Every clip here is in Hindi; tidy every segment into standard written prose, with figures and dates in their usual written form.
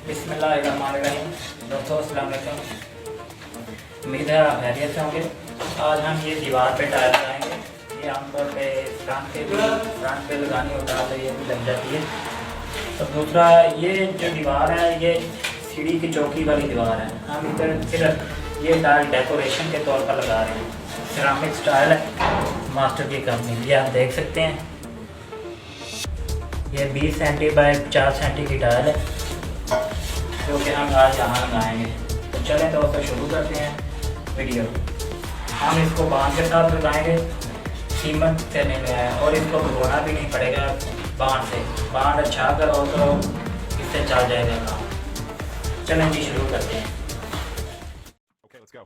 बिस्मिल्लाहिर्रहमानिर्रहीम। दोस्तों अस्सलाम वालेकुम, उम्मीद है आप खैरियत से होंगे। आज हम ये दीवार पे टाइल लगाएंगे। ये आमतौर पे फ्रंट पे लगानी होता है तो ये भी लग जाती है। तो दूसरा, ये जो दीवार है ये सीढ़ी की चौकी वाली दीवार है। हम इधर सिर्फ ये टाइल डेकोरेशन के तौर पर लगा रहे हैं। सिरामिक टाइल है, मास्टर की कंपनी। ये आप देख सकते हैं, ये 20 सेंटी बाय 50 सेंटी की टाइल है जो कि हम आज यहाँ लगाएंगे। तो चलें तो फिर शुरू करते हैं वीडियो। हम इसको बांध के साथ लगाएंगे, सीमेंट करने में है और इसको भिगोना भी नहीं पड़ेगा। बांध अच्छा कर और तो इससे चल जाएगा काम। चलें जी शुरू करते हैं। Okay, let's go.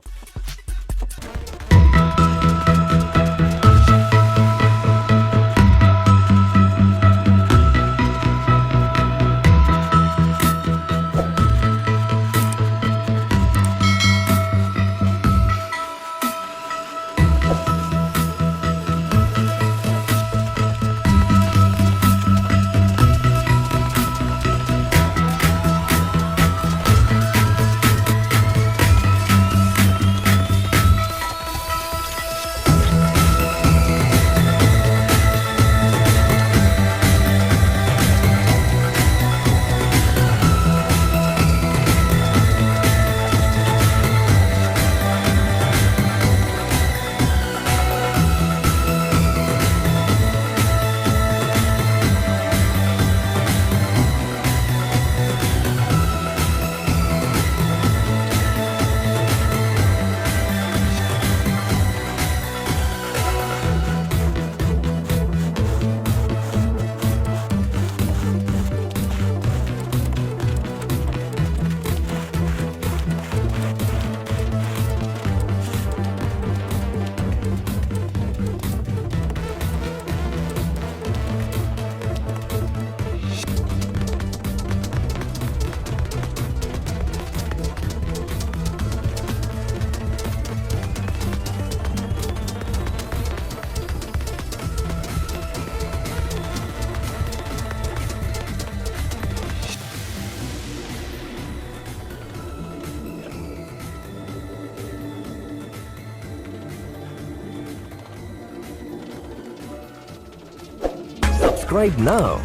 Subscribe now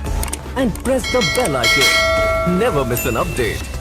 and press the bell icon. Never miss an update.